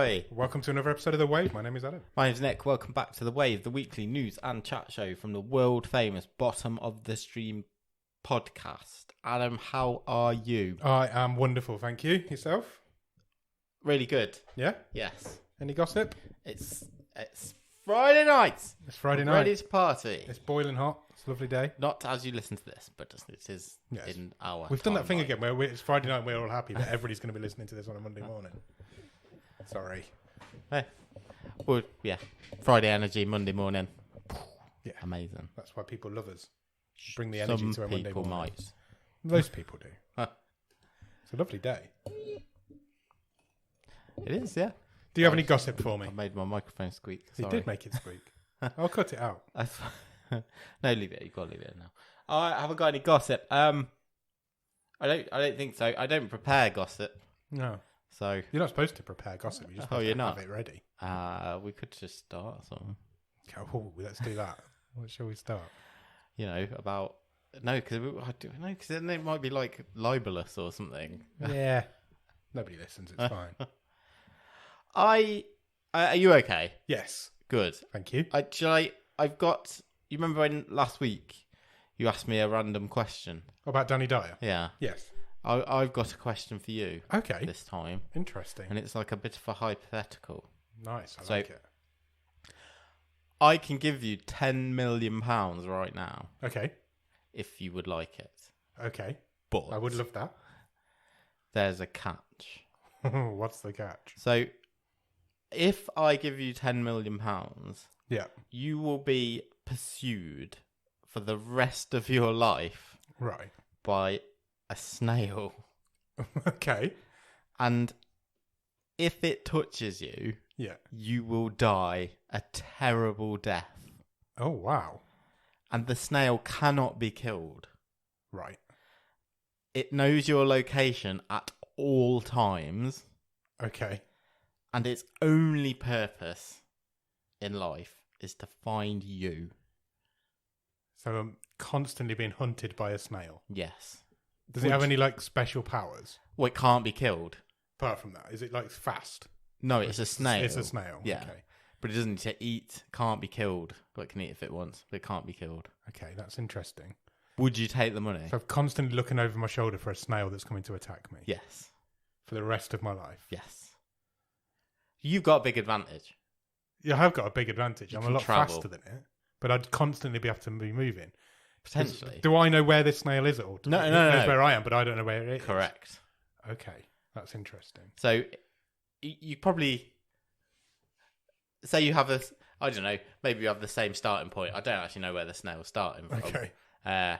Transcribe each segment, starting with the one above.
Ahoy! Welcome to another episode of The Wave. My name is Adam. My name's Nick. Welcome back to The Wave, the weekly news and chat show from the world famous Bottom of the Stream podcast. Adam, how are you? I am wonderful, thank you. Yourself? Really good. Yeah? Yes. Any gossip? It's Friday night. It's Friday I'm night. ready to party. It's boiling hot. It's a lovely day. Not as you listen to this, but it is Yes. in our We've done that thing timeline. again where it's Friday night and we're all happy, but everybody's going to be listening to this on a Monday morning. Sorry. Well, yeah. Friday energy, Monday morning. Yeah. Amazing. That's why people love us. Bring the energy to a Monday people morning. might. Most people do. Huh. It's a lovely day. It is, yeah. Do you have any gossip for me? I made my microphone squeak. You Sorry. did make it squeak. I'll cut it out. No, leave it. You gotta leave it now. I haven't got any gossip. I don't think so. I don't prepare gossip. No. So You're not supposed to prepare gossip. You're just supposed you're to not? have it ready. we could just start something. Oh, let's do that. What shall we start? You know about because then it might be like libelous or something. Yeah. Nobody listens. It's fine. Are you okay? Yes. Good. Thank you. I've got. You remember when last week you asked me a random question? About Danny Dyer? Yeah. Yes. I've got a question for you. Okay. This time, Interesting. and it's like a bit of a hypothetical. Nice. I So- like it. I can give you £10 million right now Okay. if you would like it. Okay. But I would love that. there's a catch. What's the catch? So if I give you £10 million, Yeah. you will be pursued for the rest of your life Right. by a snail. Okay. And if it touches you, Yeah. you will die a terrible death. Oh, wow. And the snail cannot be killed. Right. It knows your location at all times, Okay. and its only purpose in life is to find you. So I'm constantly being hunted by a snail. Yes. Does it have any, like, special powers? Well, it can't be killed. Apart from that, is it, like, fast? No, it's a snail. It's a snail. Yeah. Okay. But it doesn't need to eat, can't be killed. But it can eat if it wants, but it can't be killed. Okay, that's interesting. Would you take the money? So I'm constantly looking over my shoulder for a snail that's coming to attack me. Yes. For the rest of my life. Yes. You've got a big advantage. Yeah, I have got a big advantage. You I'm a can lot travel. faster than it. But I'd constantly be able to be moving. Potentially. Do I know where this snail is at all? No, It no, knows no. where I am, but I don't know where it is. Correct. Okay, that's interesting. So you probably say you have I don't know, maybe you have the same starting point. I don't actually know where the snail's starting from. Okay, Uh,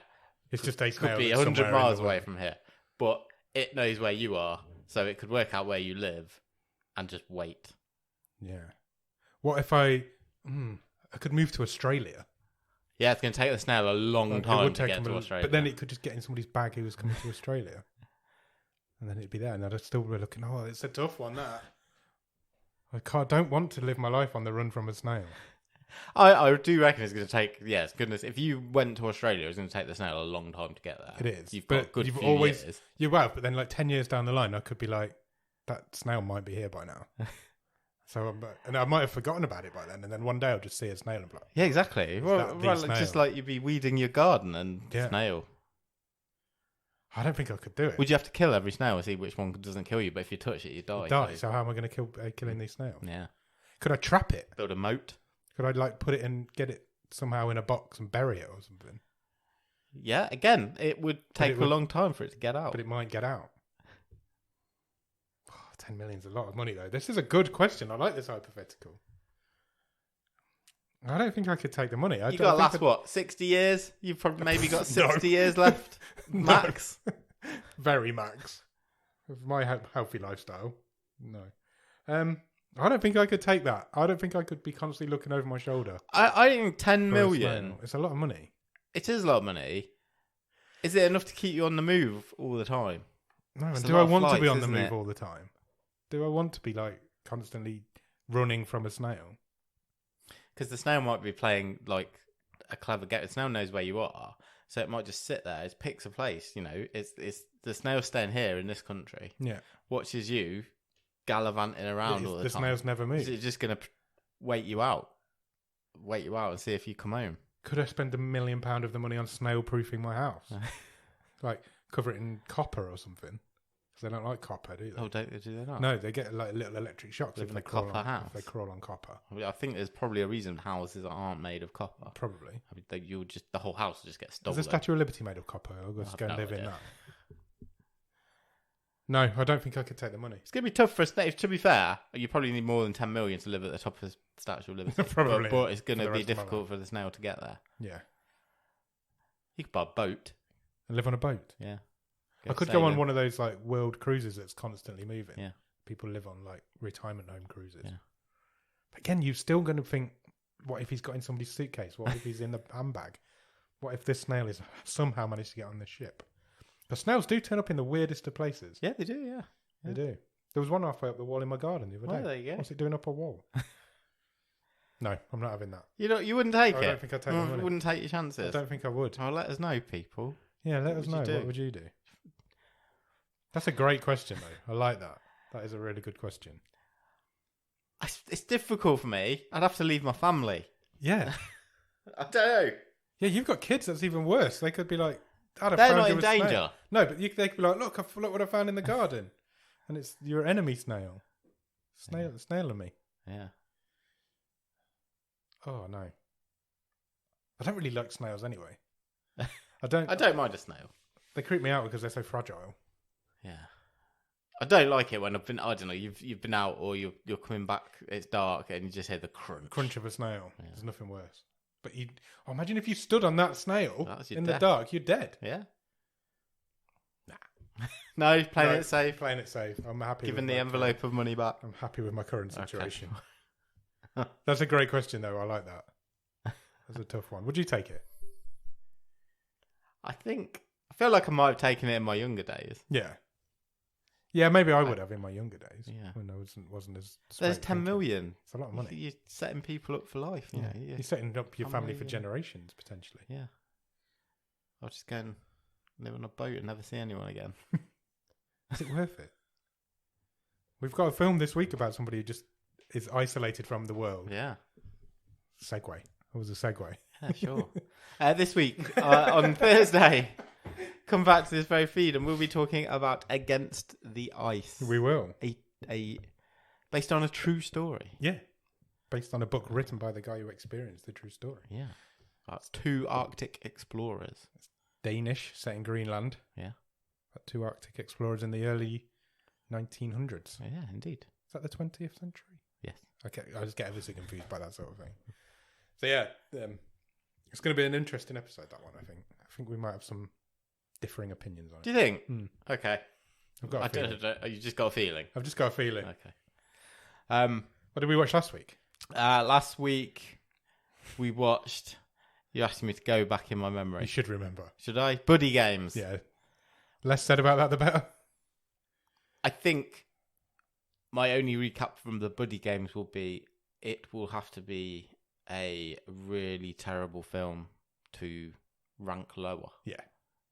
it's just a snail could be that's 100 somewhere in miles the away world. from here. But it knows where you are, so it could work out where you live and just wait. Yeah. What if I could move to Australia? Yeah, it's going to take the snail a long It time would to take get them to Australia. But then it could just get in somebody's bag who was coming to Australia. And then it'd be there, and I'd still be looking, oh, it's a tough one, that. Don't want to live my life on the run from a snail. I do reckon it's going to take, yes, goodness, if you went to Australia, it's going to take the snail a long time to get there. It is. You've But got a good you've few always- years. You have, but then like 10 years down the line, I could be like, that snail might be here by now. So, and I might have forgotten about it by then, and then one day I'll just see a snail and be like, Yeah, exactly. that the Well, just snail? like you'd be weeding your garden and Yeah. snail. I don't think I could do it. Would you have to kill every snail and see which one doesn't kill you? But if you touch it, you die. Die. So how am I going to killing these snails? Yeah. Could I trap it? Build a moat. Could I like put it and get it somehow in a box and bury it or something? Yeah, again, it would take a long time for it to get out. But it might get out. Oh, 10 million's a lot of money though. This is a good question. I like this hypothetical. I don't think I could take the money. You got to last, what, 60 years? You've probably maybe got 60 years left, max. Very max. With my healthy lifestyle. No. I don't think I could take that. I don't think I could be constantly looking over my shoulder. I think 10 for a million, snail. It's a lot of money. it is a lot of money. Is it enough to keep you on the move all the time? No, It's and a do lot I of want to be flights, on the isn't move it? all the time? Do I want to be like constantly running from a snail? Because the snail might be playing like a clever game. The snail knows where you are, so it might just sit there. It picks a place. You know, it's the snail staying here in this country. Yeah. Watches you, gallivanting around all the The time. snails never move. Is it just going to wait you out and see if you come home? Could I spend £1 million of the money on snail proofing my house? Like cover it in copper or something? Because they don't like copper, do they? Oh, do they not? No, they get like little electric shocks Live if in they a crawl copper on, house? if they crawl on copper. I mean, I think there's probably a reason houses aren't made of copper. Probably. I mean, the whole house will just get stolen. Is the Statue of Liberty made of copper? I'll just I go and have live no in idea. that. No, I don't think I could take the money. It's going to be tough for a snail. To be fair, you probably need more than 10 million to live at the top of the Statue of Liberty. Probably, But it's going for to the be rest of my difficult for the snail to get there. Yeah. You could buy a boat. And live on a boat. Yeah. I could go on one of those like world cruises that's constantly moving. Yeah. People live on like retirement home cruises. Yeah. But again, you're still going to think, what if he's got in somebody's suitcase? What if he's in the handbag? What if this snail is somehow managed to get on the ship? Because snails do turn up in the weirdest of places. Yeah, they do, yeah. They do. There was one halfway up the wall in my garden the other Well, day. there you go. What's it doing up a wall? No, I'm not having that. You wouldn't take I it? don't think I'd take the money. Wouldn't take your I chances? don't think I would. Oh, let us know, people. Yeah, let What us would know. you do? What would you do? That's a great question, though. I like that. That is a really good question. It's difficult for me. I'd have to leave my family. Yeah. I don't know. Yeah, you've got kids. That's even worse. They could be like, I'd have They're found not you in a snail. danger. No, but they could be like, look what I found in the garden. And it's your enemy snail. Snailing me. Yeah. Oh, no. I don't really like snails anyway. I don't. I don't mind a snail. They creep me out because they're so fragile. Yeah. I don't like it when I don't know, you've been out or you're coming back, it's dark and you just hear the crunch. Crunch of a snail. Yeah. There's nothing worse. But imagine if you stood on that snail That's your in death. the dark, you're dead. Yeah. No, playing No, it safe. Playing it safe. I'm happy. Giving with the my envelope of money back. I'm happy with my current Okay. situation. That's a great question, though. I like that. That's a tough one. Would you take it? I feel like I might have taken it in my younger days. Yeah. Yeah, maybe I would have in my younger days. Yeah. When I wasn't as. There's straight 10 thinking. million. It's a lot of money. You're setting people up for life. You know, You're setting up your 10 family for million. generations potentially. Yeah. I'll just go and live on a boat and never see anyone again. Is it worth it? We've got a film this week about somebody who just is isolated from the world. Yeah. Segue. It was a segue. Yeah, sure. This week, on Thursday, come back to this very feed and we'll be talking about Against the Ice. We will. Based on a true story. Yeah. Based on a book written by the guy who experienced the true story. Yeah. That's 2 Arctic explorers. Danish, set in Greenland. Yeah. 2 Arctic explorers in the early 1900s. Yeah, indeed. Is that the 20th century? Yes. Okay, I just get everything confused by that sort of thing. So yeah, it's going to be an interesting episode, that one, I think. I think we might have some differing opinions on it. Do you think? I've Okay. got a feeling. You just got a feeling. I've just got a feeling. Okay. What did we watch last week? Last week we watched. You asked me to go back in my You memory. should remember. Should I? Buddy Games. Yeah. Less said about that, the better. I think my only recap from the Buddy Games will be it will have to be a really terrible film to rank lower Yeah.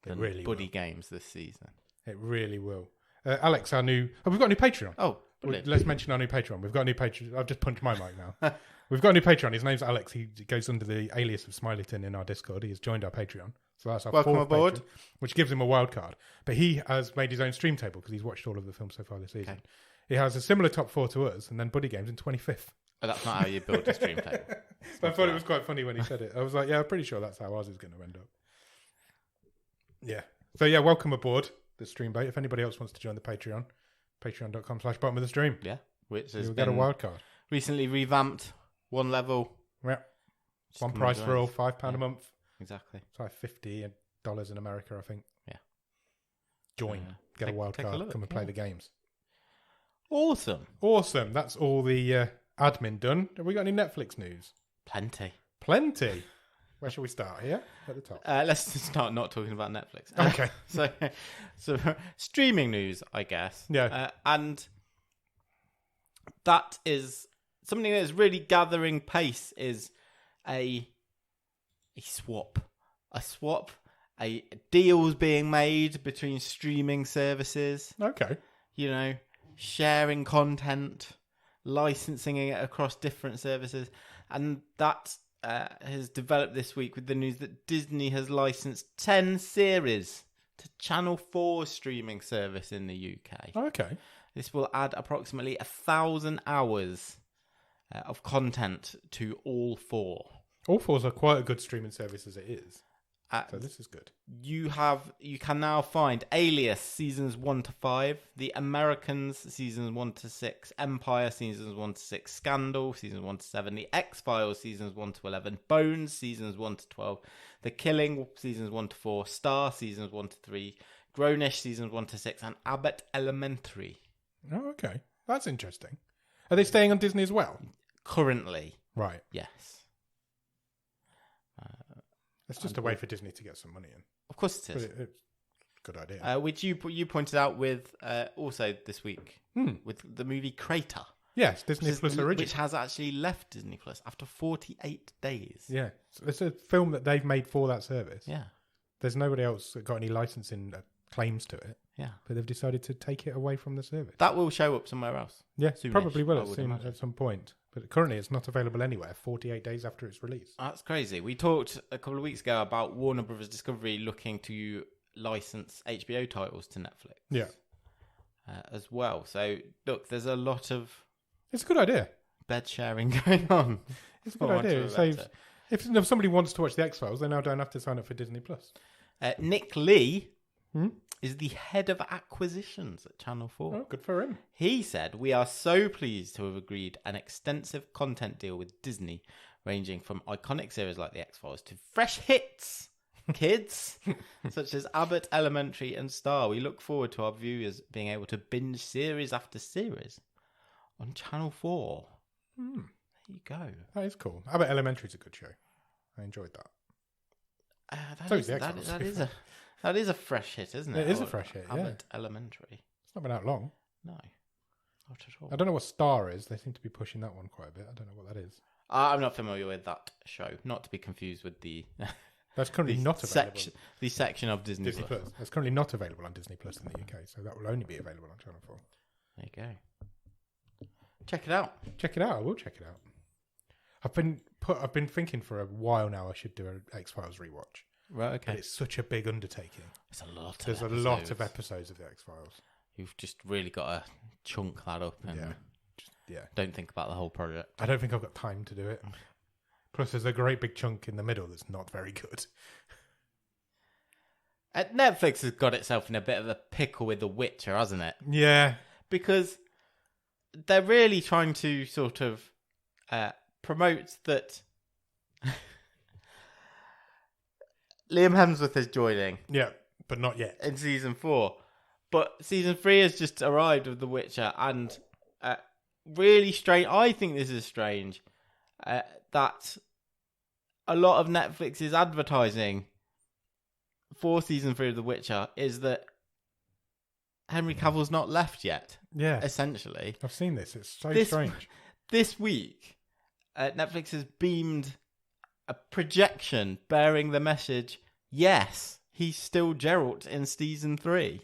It than really Buddy will. Games this season. It really will. Alex, our new... Oh, we've got a new Patreon. Oh, brilliant. Let's mention our new Patreon. We've got a new Patreon. I've just punched my mic now. We've got a new Patreon. His name's Alex. He goes under the alias of Smileyton in our Discord. He has joined our Patreon. So that's our Welcome 4th aboard. Patreon, which gives him a wild card. But he has made his own stream table because he's watched all of the films so far this season. Okay. He has a similar top 4 to us, and then Buddy Games in 25th. Oh, that's not how you build a stream table. So I thought it was quite funny when he said it. I was like, yeah, I'm pretty sure that's how ours is going to end up. Yeah. So yeah, welcome aboard the stream bait. If anybody else wants to join the Patreon, patreon.com/bottom of the stream. Yeah, which has You'll get a been wild card. recently revamped. One level. Yeah. Just One come price and for join all, us. £5 Yeah. a month. Exactly. It's like $50 in America, I think. Yeah. Join. Get a wild take a card. look, Come and play yeah. the games. Awesome. Awesome. That's all the admin done. Have we got any Netflix news? Plenty. Plenty. Where shall we start? Here? At the top. Let's start not talking about Netflix. Okay. So streaming news, I guess. Yeah. And that is something that is really gathering pace is a swap. Deals being made between streaming services. Okay. You know, sharing content, licensing it across different services. And that has developed this week with the news that Disney has licensed 10 series to Channel 4's streaming service in the UK. Okay. This will add approximately 1,000 hours of content to all four. All fours are quite a good streaming service as it is. So this is good. You can now find Alias seasons 1 to 5, The Americans seasons 1 to 6, Empire seasons 1 to 6, Scandal seasons 1 to 7, The X-Files seasons 1 to 11, Bones seasons 1 to 12, The Killing seasons 1 to 4, Star seasons 1 to 3, Grownish seasons 1 to 6, and Abbott Elementary. Oh, okay. That's interesting. Are they staying on Disney as well? Currently, Right. yes. It's just a way for Disney to get some money in. Of course it is. It's a good idea. Which you pointed out with also this week with the movie Crater. Yes, Disney Plus original. Which has actually left Disney Plus after 48 days. Yeah. It's a film that they've made for that service. Yeah. There's nobody else that got any licensing claims to it. Yeah. But they've decided to take it away from the service. That will show up somewhere else. Yeah, soonish, probably will at some point. But currently it's not available anywhere 48 days after its release. That's crazy. We talked a couple of weeks ago about Warner Brothers Discovery looking to license HBO titles to Netflix. Yeah. As well. So, look, there's a lot of... It's a good idea. Bed sharing going on. It's a good idea. It saves, if somebody wants to watch The X-Files, they now don't have to sign up for Disney+. Plus. Nick Lee is the head of acquisitions at Channel 4. Oh, good for him. He said, "We are so pleased to have agreed an extensive content deal with Disney, ranging from iconic series like The X-Files to fresh hits, kids, such as Abbott Elementary and Star. We look forward to our viewers being able to binge series after series on Channel 4. There you go. That is cool. Abbott Elementary is a good show. I enjoyed that. That is a fresh hit, isn't it? It is a fresh hit, Abbott Elementary. It's not been out long. No, not at all. I don't know what Star is. They seem to be pushing that one quite a bit. I don't know what that is. I'm not familiar with that show. Not to be confused with the... That's currently not available. The section of Disney Plus. That's currently not available on Disney Plus in the UK, so that will only be available on Channel 4. There you go. Check it out. Check it out. I will check it out. I've been thinking for a while now I should do an X-Files rewatch. Right, okay. But it's such a big undertaking. It's a lot. There's a lot of episodes of the X-Files. You've just really got to chunk that up and don't think about the whole project. I don't think I've got time to do it. Plus, there's a great big chunk in the middle that's not very good. Netflix has got itself in a bit of a pickle with The Witcher, hasn't it? Yeah. Because they're really trying to sort of promote that Liam Hemsworth is joining. Yeah, but not yet. In season 4. But season 3 has just arrived with The Witcher, and really strange. I think this is strange that a lot of Netflix's advertising for season 3 of The Witcher is that Henry Cavill's not left yet. Yeah. Essentially. I've seen this. It's so strange. This week, Netflix has beamed a projection bearing the message, yes, he's still Geralt in season 3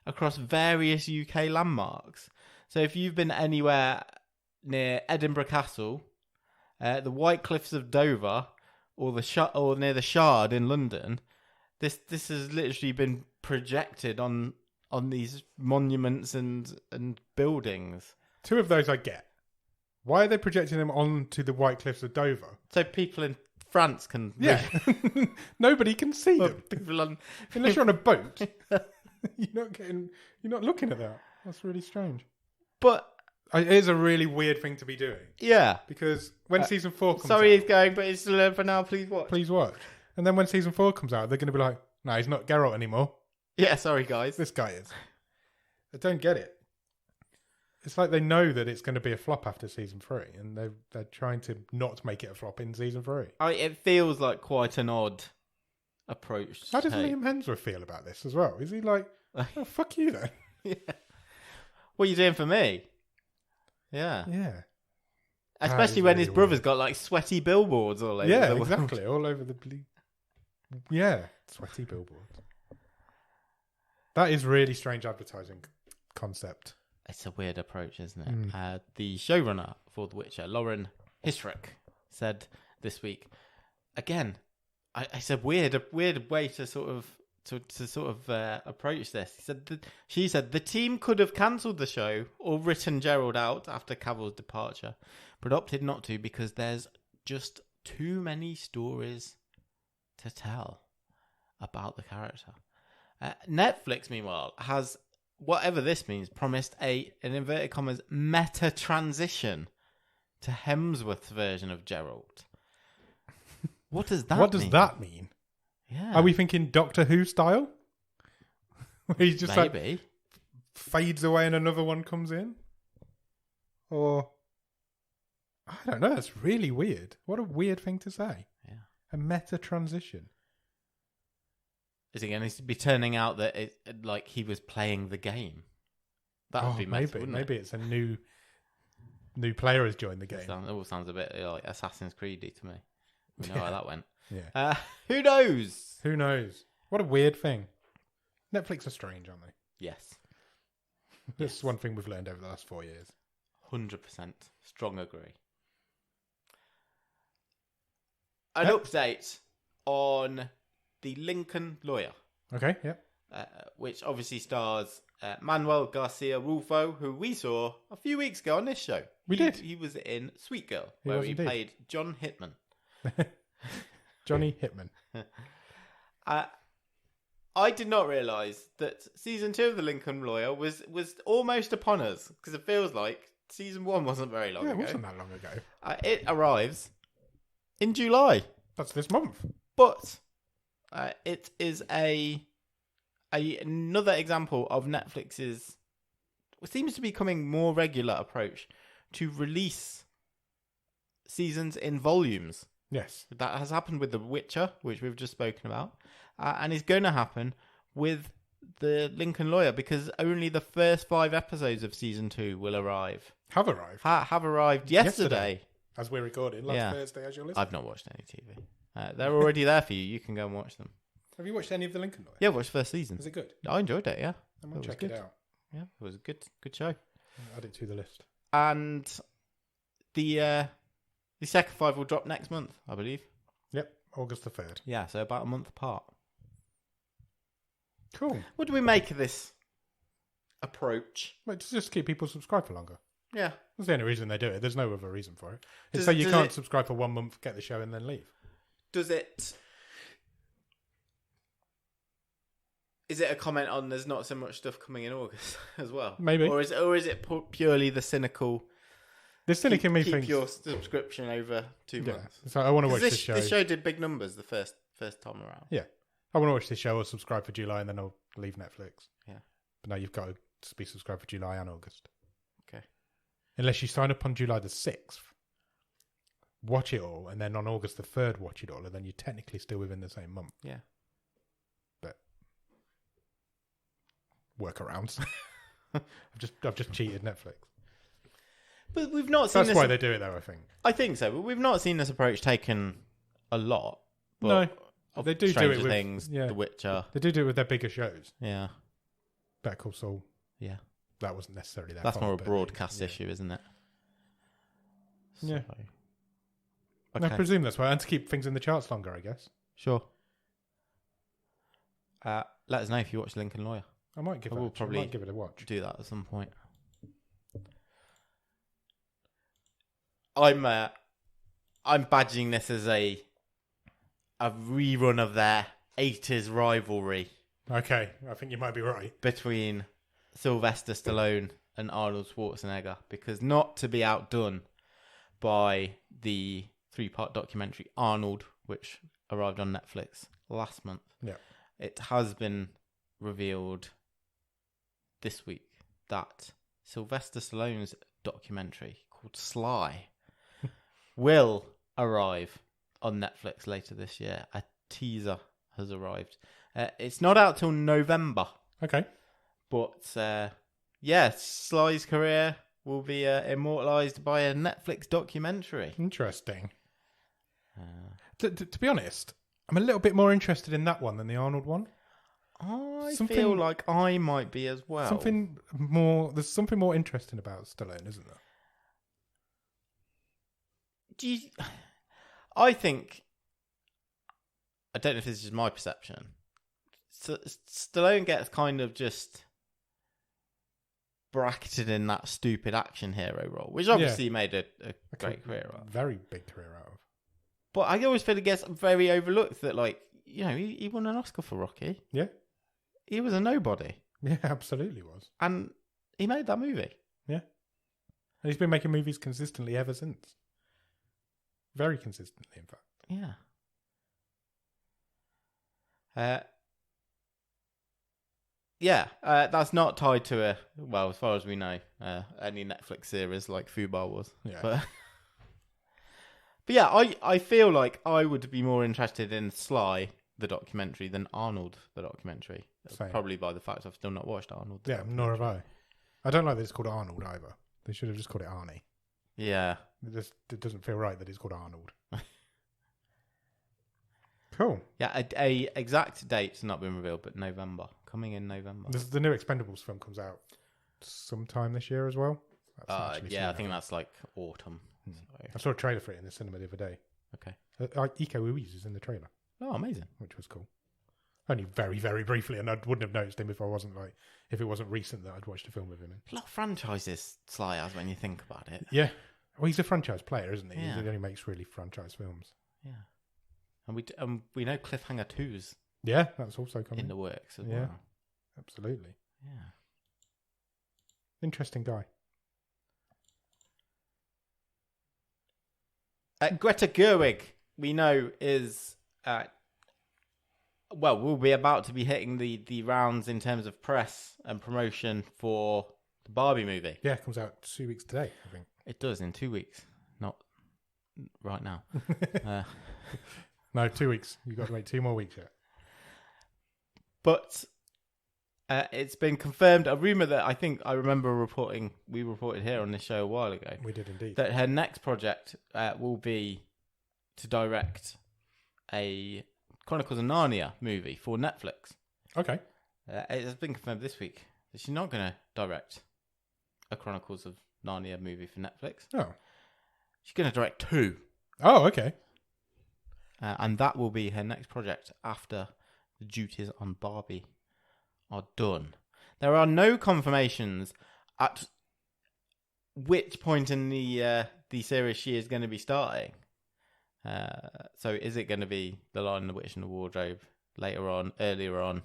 across various UK landmarks. So if you've been anywhere near Edinburgh Castle, the White Cliffs of Dover, or near the Shard in London, this has literally been projected on these monuments and buildings. 2 of those I get. Why are they projecting them onto the White Cliffs of Dover? So people in France can... Yeah. Nobody can see them. Unless you're on a boat. You're not looking at that. That's really strange. But... It is a really weird thing to be doing. Yeah. Because when season 4 comes out... Sorry he's going, but it's still for now, please watch. Please watch. And then when season 4 comes out, they're going to be like, no, he's not Geralt anymore. Yeah, sorry guys. This guy is. I don't get it. It's like they know that it's going to be a flop after season 3, and they're trying to not make it a flop in season 3. It feels like quite an odd approach. How does Liam Hemsworth feel about this as well? Is he like, oh, fuck you then? Yeah. What are you doing for me? Yeah. Yeah. Especially when his brother's got like sweaty billboards all over the world. Yeah, exactly. All over the blue. Yeah, sweaty billboards. That is really strange advertising concept. it's a weird approach, isn't it? The showrunner for The Witcher, Lauren Hissrich, said this week, again, I said a weird way to sort of approach this. She said the team could have cancelled the show or written Gerald out after Cavill's departure, but opted not to because there's just too many stories to tell about the character. Netflix, meanwhile, has, whatever this means, promised an inverted commas meta transition to Hemsworth's version of Geralt. What does that mean? What does that mean? Yeah. Are we thinking Doctor Who style? Where he just maybe fades away and another one comes in? Or I don't know. That's really weird. What a weird thing to say. Yeah. A meta transition. Is it going to be turning out that like he was playing the game? That would be meta, maybe it's a new player has joined the game. It all sounds a bit like Assassin's Creed-y to me. We know how that went. Yeah. Who knows? Who knows? What a weird thing. Netflix are strange, aren't they? Yes. That's one thing we've learned over the last 4 years. 100%. Strong agree. An update on the Lincoln Lawyer. Okay, yeah. Which obviously stars Manuel Garcia Rulfo, who we saw a few weeks ago on this show. We did. He was in Sweet Girl, where he played John Hitman. Johnny Hitman. I did not realise that season 2 of The Lincoln Lawyer was almost upon us, because it feels like season 1 wasn't very long ago. Yeah, it wasn't that long ago. It arrives in July. That's this month. But it is another example of Netflix's, what seems to be becoming more regular approach to release seasons in volumes. Yes. That has happened with The Witcher, which we've just spoken about, and is going to happen with The Lincoln Lawyer, because only the first 5 episodes of season 2 will arrive. Have arrived? Have arrived yesterday. As we're recording, last Thursday as you're listening. I've not watched any TV. They're already there for you. You can go and watch them. Have you watched any of The Lincoln Lawyer? Yeah, I watched the first season. Is it good? I enjoyed it, yeah. I might check it out. Yeah, it was a good show. I'll add it to the list. And the second 5 will drop next month, I believe. Yep, August the 3rd. Yeah, so about a month apart. Cool. What do we make of this approach? Well, to just keep people subscribed for longer. Yeah. That's the only reason they do it. There's no other reason for it. It's so you can't subscribe for 1 month, get the show, and then leave. Is it a comment on there's not so much stuff coming in August as well? Maybe. Or is it purely the cynical... The cynic in me thinks... Keep your subscription over 2 months. So I want to watch this show. This show did big numbers the first time around. Yeah. I want to watch this show or subscribe for July and then I'll leave Netflix. Yeah. But now you've got to be subscribed for July and August. Okay. Unless you sign up on July the 6th, watch it all, and then on August the 3rd watch it all, and then you're technically still within the same month. Yeah. But workarounds. I've just cheated Netflix. But we've not seen That's why they do it though, I think. I think so, but we've not seen this approach taken a lot. But No. They do Stranger do it with Things, The Witcher. They do it with their bigger shows. Yeah. Better Call Saul. Yeah. That wasn't necessarily their That's fault, more a but broadcast issue, isn't it? Yeah. Okay. I presume that's why. And to keep things in the charts longer, I guess. Sure. Let us know if you watch Lincoln Lawyer. I might give it a watch. Do that at some point. I'm badging this as a rerun of their 80s rivalry. Okay, I think you might be right. Between Sylvester Stallone and Arnold Schwarzenegger, because not to be outdone by the 3-part documentary Arnold, which arrived on Netflix last month. Yeah. It has been revealed this week that Sylvester Stallone's documentary called Sly will arrive on Netflix later this year. A teaser has arrived. It's not out till November. Okay. But, Sly's career will be immortalised by a Netflix documentary. Interesting. To be honest, I'm a little bit more interested in that one than the Arnold one. I feel like I might be as well. There's something more interesting about Stallone, isn't there? I think, I don't know if this is my perception, Stallone gets kind of just bracketed in that stupid action hero role, which obviously he made a great career out of. Very big career out of. But I always feel he gets very overlooked that, like, you know, he won an Oscar for Rocky. Yeah. He was a nobody. Yeah, absolutely was. And he made that movie. Yeah. And he's been making movies consistently ever since. Very consistently, in fact. Yeah. That's not tied to as far as we know, any Netflix series like Fubar was. Yeah. But yeah, I feel like I would be more interested in Sly, the documentary, than Arnold, the documentary. Same. Probably by the fact I've still not watched Arnold. Yeah, nor have I. I don't like that it's called Arnold either. They should have just called it Arnie. Yeah. It doesn't feel right that it's called Arnold. Cool. Yeah, a exact date's not been revealed, but coming in November. The new Expendables film comes out sometime this year as well. I think that's like autumn. So. I saw a trailer for it in the cinema the other day. Okay. Iko Uwais is in the trailer. Oh, amazing! Which was cool. Only very, very briefly, and I wouldn't have noticed him if it wasn't recent that I'd watched a film with him in. A lot of franchises Sly has when you think about it. Yeah. Well, he's a franchise player, isn't he? Yeah. He only makes really franchise films. Yeah. And we know Cliffhanger 2's that's also coming in the works as well. Absolutely. Yeah. Interesting guy. Greta Gerwig, we know, is will be about to be hitting the rounds in terms of press and promotion for the Barbie movie. Yeah, it comes out 2 weeks today, I think. It does, in 2 weeks, not right now. No, 2 weeks. You've got to wait 2 more weeks yet. But it's been confirmed, a rumour that I think we reported here on this show a while ago. We did indeed. That her next project will be to direct a Chronicles of Narnia movie for Netflix. Okay. It has been confirmed this week that she's not going to direct a Chronicles of Narnia movie for Netflix. Oh. She's going to direct 2. Oh, okay. And that will be her next project after the duties on Barbie are done. There are no confirmations at which point in the series she is going to be starting. So is it going to be The Lion, the Witch and the Wardrobe later on, earlier on?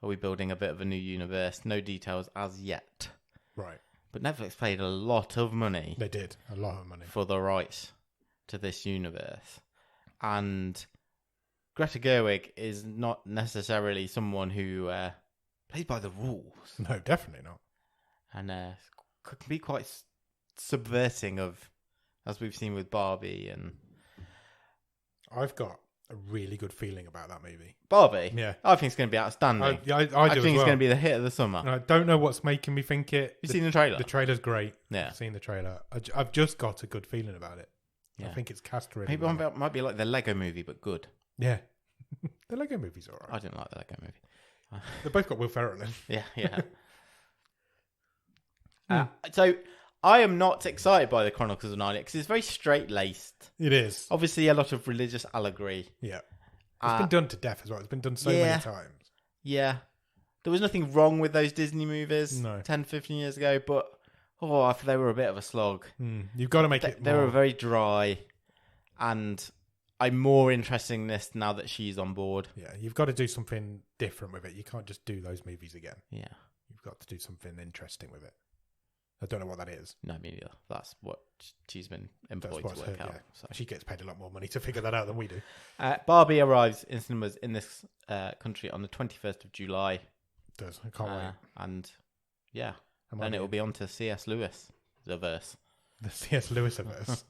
Are we building a bit of a new universe? No details as yet. Right. But Netflix paid a lot of money. They did. A lot of money. For the rights to this universe. And Greta Gerwig is not necessarily someone who plays by the rules. No, definitely not. And can be quite subverting of, as we've seen with Barbie. And I've got a really good feeling about that movie. Barbie? Yeah. I think it's going to be outstanding. I do think it's going to be the hit of the summer. And I don't know what's making me think it. You've seen the trailer? The trailer's great. Yeah. I've seen the trailer. I've just got a good feeling about it. Yeah. I think it's cast really well. Maybe it might be like the Lego movie, but good. Yeah. The Lego movie's all right. I didn't like the Lego movie. They've both got Will Ferrell in. Yeah. So I am not excited by the Chronicles of Narnia because it's very straight-laced. It is. Obviously, a lot of religious allegory. Yeah. It's been done to death as well. It's been done so many times. Yeah. There was nothing wrong with those Disney movies 10, 15 years ago, but they were a bit of a slog. You've got to make it more... They were very dry, and I'm more interested in this now that she's on board. Yeah, you've got to do something different with it. You can't just do those movies again. Yeah. You've got to do something interesting with it. I don't know what that is. No, me neither. That's what she's been employed to work out. Yeah. So. She gets paid a lot more money to figure that out than we do. Barbie arrives in cinemas in this country on the 21st of July. It does. I can't wait. And yeah. Then it will be on to C.S. Lewis, the verse. The C.S. Lewis verse.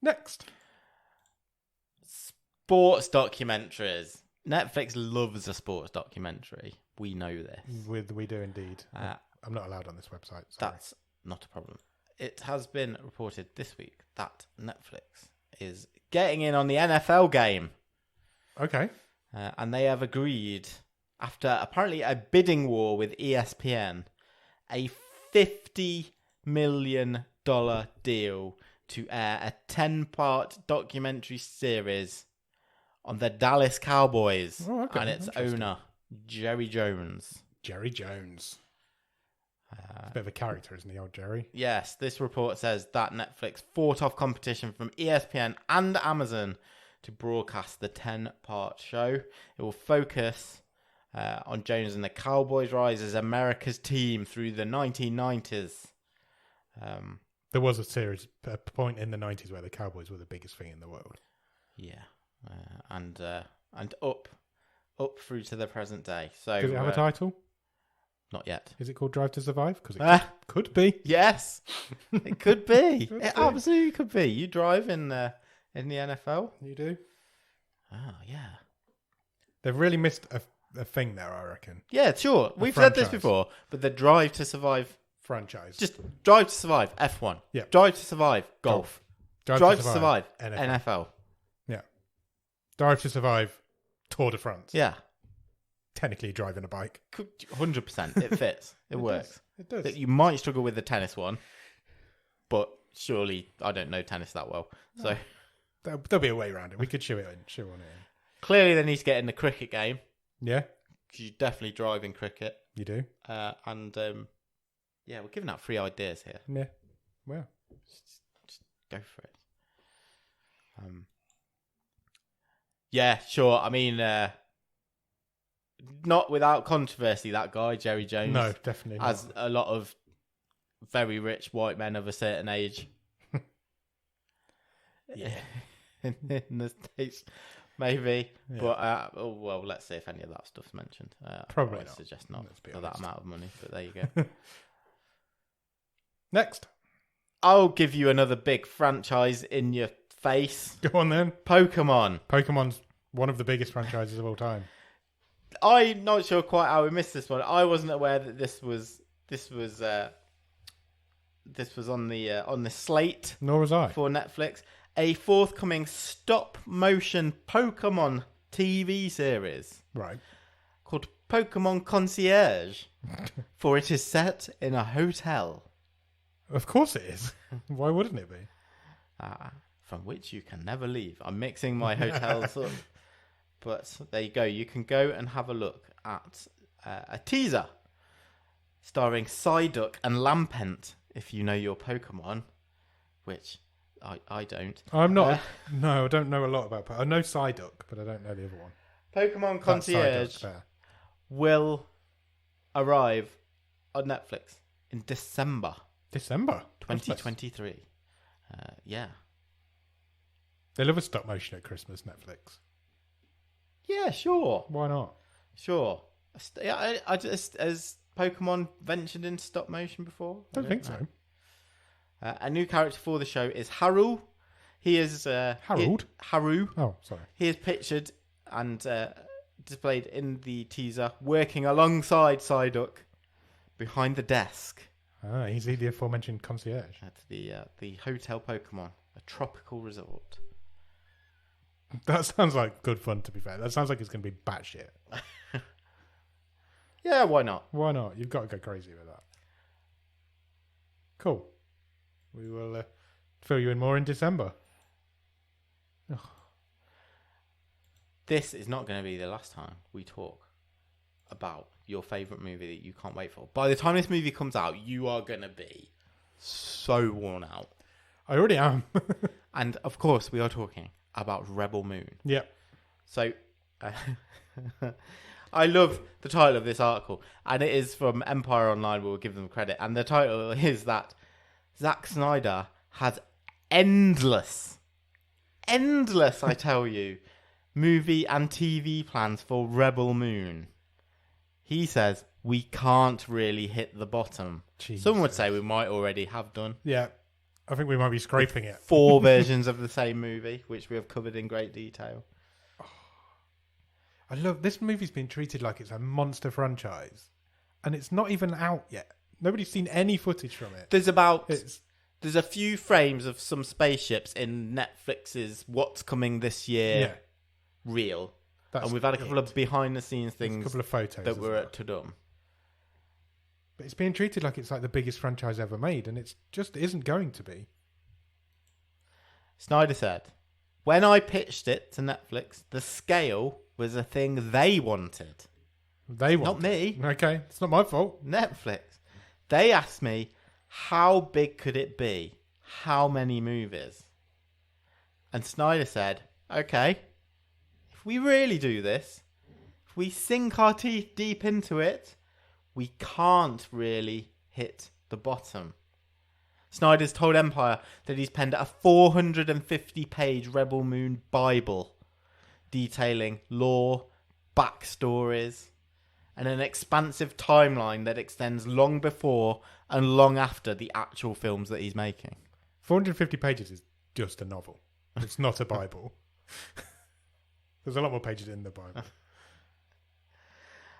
Next. Sports documentaries. Netflix loves a sports documentary. We know this. We do indeed. I'm not allowed on this website. Sorry. That's not a problem. It has been reported this week that Netflix is getting in on the NFL game. Okay. And they have agreed, after apparently a bidding war with ESPN, a $50 million deal to air a 10-part documentary series on the Dallas Cowboys and its owner, Jerry Jones. Jerry Jones. It's a bit of a character, isn't he, old Jerry? Yes, this report says that Netflix fought off competition from ESPN and Amazon to broadcast the 10-part show. It will focus on Jones and the Cowboys' rise as America's team through the 1990s. There was a point in the 90s where the Cowboys were the biggest thing in the world. Yeah, and up through to the present day. So does it have a title? Not yet. Is it called Drive to Survive? Because it could be. Yes, it could be. It absolutely could be. You drive in the NFL. You do. Oh yeah. They've really missed a thing there, I reckon. Yeah, sure. We've said this before, but the Drive to Survive franchise. Just Drive to Survive F1. Yeah. Drive to Survive Golf. Drive to Survive NFL. NFL. Yeah. Drive to Survive Tour de France. Yeah. Technically driving a bike. 100%. It fits. It works. It does. You might struggle with the tennis one, but surely I don't know tennis that well. So there'll be a way around it. We could shoe on it in. Clearly they need to get in the cricket game. Yeah. Because you definitely drive in cricket. You do. Yeah, we're giving out free ideas here. Yeah. Well. Just go for it. Yeah, sure. I mean, not without controversy, that guy, Jerry Jones. No, definitely not. Has a lot of very rich white men of a certain age. Yeah. in the States, maybe. Yeah. But, well, let's see if any of that stuff's mentioned. Probably I not. suggest not Let's be for honest. that amount of money, but there you go. Next. I'll give you another big franchise in your face. Go on then. Pokemon. Pokemon's one of the biggest franchises of all time. I'm not sure quite how we missed this one. I wasn't aware that this was on the slate. Nor was I. For Netflix. A forthcoming stop-motion Pokemon TV series. Right. Called Pokemon Concierge. For it is set in a hotel. Of course it is. Why wouldn't it be? From which you can never leave. I'm mixing my hotels up. But there you go. You can go and have a look at a teaser starring Psyduck and Lampent, if you know your Pokemon, which I don't. I'm not. No, I don't know a lot about Pokemon. I know Psyduck, but I don't know the other one. Pokemon Concierge will arrive on Netflix in December. December 2023. Yeah. They love a stop motion at Christmas, Netflix. Yeah, sure. Why not? Sure. Yeah, has Pokemon ventured into stop motion before? I don't think know. so. A new character for the show is Haru. He is Harold? Haru. Oh, sorry. He is pictured and displayed in the teaser, working alongside Psyduck behind the desk. Ah, he's the aforementioned concierge. At the Hotel Pokemon, a tropical resort. That sounds like good fun, to be fair. That sounds like it's going to be batshit. Yeah, why not? Why not? You've got to go crazy with that. Cool. We will fill you in more in December. Oh. This is not going to be the last time we talk about your favourite movie that you can't wait for. By the time this movie comes out, you are going to be so worn out. I already am. And, of course, we are talking about Rebel Moon. Yep. So, I love the title of this article, and it is from Empire Online. We'll give them credit. And the title is that Zack Snyder has endless, I tell you, movie and TV plans for Rebel Moon. He says we can't really hit the bottom. Jesus. Some would say we might already have done. Yeah. I think we might be scraping it. 4 versions of the same movie, which we have covered in great detail. I love this movie's been treated like it's a monster franchise, and it's not even out yet. Nobody's seen any footage from it. There's a few frames of some spaceships in Netflix's What's Coming This Year reel. and we've had a couple of behind-the-scenes things, a couple of photos that were at Tudum. But it's being treated like it's like the biggest franchise ever made, and it's just isn't going to be. Snyder said, "When I pitched it to Netflix, the scale was a thing they wanted. They want not me. Okay, it's not my fault. Netflix. They asked me, how big could it be? How many movies?" And Snyder said, "Okay, if we really do this, if we sink our teeth deep into it, we can't really hit the bottom." Snyder's told Empire that he's penned a 450-page Rebel Moon Bible detailing lore, backstories, and an expansive timeline that extends long before and long after the actual films that he's making. 450 pages is just a novel. It's not a Bible. There's a lot more pages in the Bible.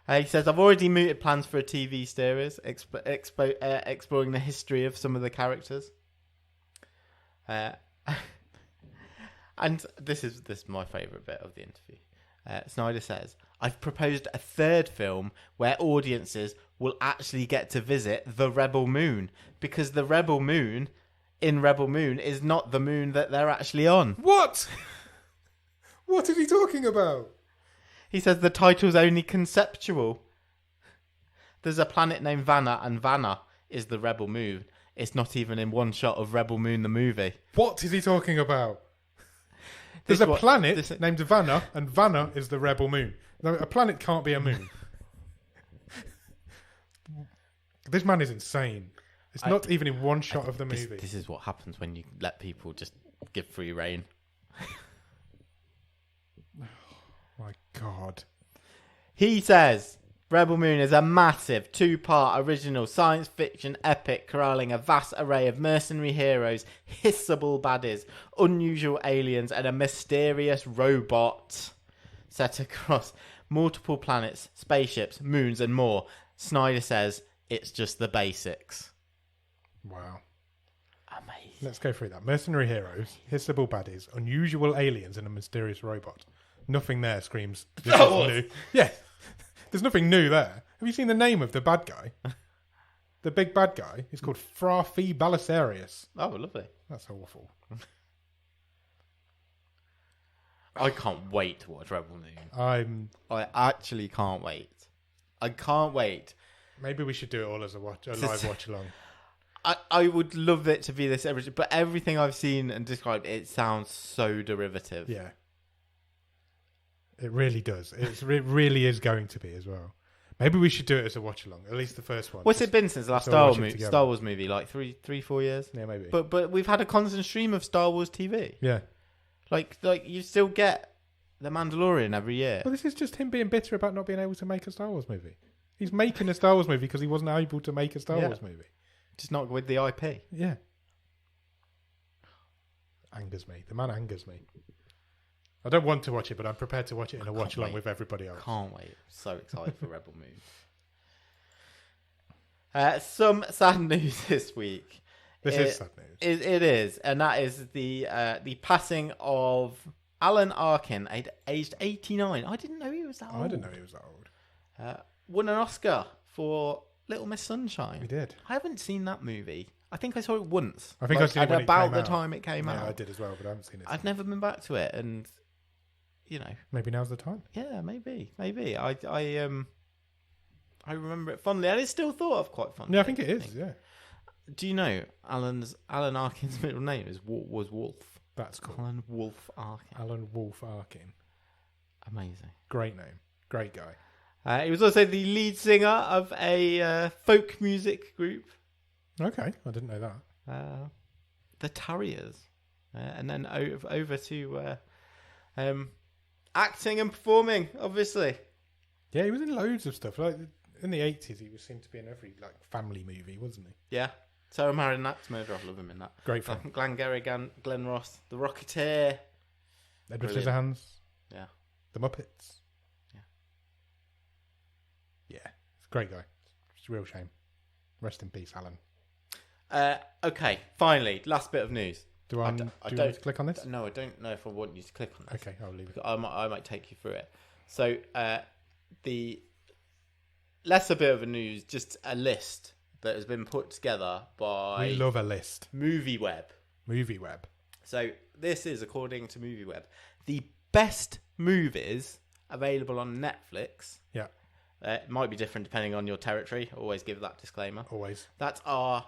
He says, "I've already mooted plans for a TV series exploring the history of some of the characters." And this is my favourite bit of the interview. Snyder says, "I've proposed a third film where audiences will actually get to visit the Rebel Moon, because the Rebel Moon in Rebel Moon is not the moon that they're actually on." What? What is he talking about? He says the title's only conceptual. There's a planet named Vanna, and Vanna is the Rebel Moon. It's not even in one shot of Rebel Moon the movie. What is he talking about? There's a planet named Vanna, and Vanna is the Rebel Moon. No, a planet can't be a moon. This man is insane. It's not even in one shot of the movie. This is what happens when you let people just give free rein. My God. He says Rebel Moon is a massive 2-part original science fiction epic corralling a vast array of mercenary heroes, hissable baddies, unusual aliens, and a mysterious robot set across multiple planets, spaceships, moons, and more. Snyder says it's just the basics. Wow. Amazing. Let's go through that. Mercenary heroes, hissable baddies, unusual aliens, and a mysterious robot. Nothing there screams, this is new. Yeah. There's nothing new there. Have you seen the name of the bad guy? The big bad guy? He's called Frafi Balisarius. Oh, lovely. That's awful. I can't wait to watch Rebel Moon. I actually can't wait. I can't wait. Maybe we should do it all as a live watch along. I would love it to be this, but everything I've seen and described, it sounds so derivative. Yeah. It really does. It really is going to be as well. Maybe we should do it as a watch along. At least the first one. What's it been since the last Star Wars movie? Like 3-4 years? Yeah, maybe. But we've had a constant stream of Star Wars TV. Yeah. Like you still get The Mandalorian every year. Well, this is just him being bitter about not being able to make a Star Wars movie. He's making a Star Wars movie because he wasn't able to make a Star Wars movie. Just not with the IP. Yeah. Angers me. The man angers me. I don't want to watch it, but I'm prepared to watch it in a watch along with everybody else. Can't wait. So excited for Rebel Moon. Some sad news this week. This is sad news. It is, and that is the passing of Alan Arkin, aged 89. I didn't know he was that old. I didn't know he was that old. Won an Oscar for Little Miss Sunshine. He did. I haven't seen that movie. I think I saw it once. I think I've seen it when about the time it came out. Yeah, I did as well, but I haven't seen it. I've never been back to it, and maybe now's the time. Yeah, maybe. I remember it fondly, and it's still thought of quite fondly. Yeah, I think it is. Yeah. Do you know Alan Arkin's middle name was Wolf? That's cool. Alan Wolf Arkin. Alan Wolf Arkin. Amazing. Great name. Great guy. He was also the lead singer of a folk music group. Okay, I didn't know that. The Tarriers, and then over to acting and performing. Obviously, yeah, he was in loads of stuff. Like in the 80s, he seemed to be in every family movie, wasn't he? Yeah. Sarah Married an Axe Murderer. I love him in that. Great film. Glengarry Glen Ross, The Rocketeer, Edward Scissorhands. Yeah. The Muppets. Yeah. Yeah, it's a great guy. It's a real shame. Rest in peace, Alan. Okay, finally, last bit of news. Do you want to click on this? No, I don't know if I want you to click on this. Okay, I'll leave it. I might take you through it. So the lesser bit of a news, just a list that has been put together by We love a list. MovieWeb. MovieWeb. So this is, according to MovieWeb, the best movies available on Netflix. Yeah. It might be different depending on your territory. Always give that disclaimer. Always. That are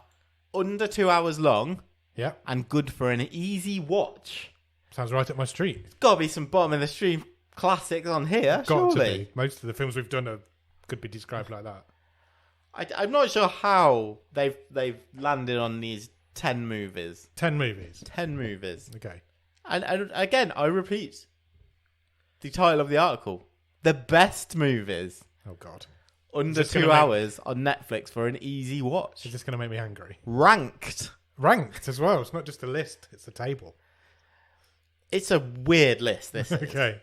under 2 hours long. Yeah. And good for an easy watch. Sounds right up my street. There's got to be some bottom of the stream classics on here, Got surely. to be. Most of the films we've done could be described like that. I'm not sure how they've landed on these 10 movies. 10 movies. 10 movies. Okay. And again, I repeat the title of the article: the best movies Oh, God. under 2 hours on Netflix for an easy watch. Is this going to make me angry? Ranked. Ranked as well. It's not just a list. It's a table. It's a weird list, this is. Okay.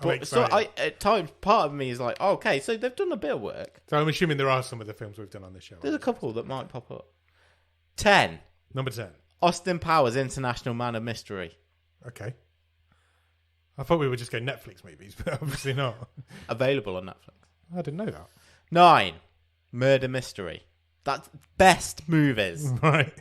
But, so at times, part of me is like, oh, okay, so they've done a bit of work. So I'm assuming there are some of the films we've done on this show. There's a couple that might pop up. 10. Number 10. Austin Powers, International Man of Mystery. Okay. I thought we were just going Netflix movies, but obviously not. Available on Netflix. I didn't know that. 9. Murder Mystery. That's best movies. Right.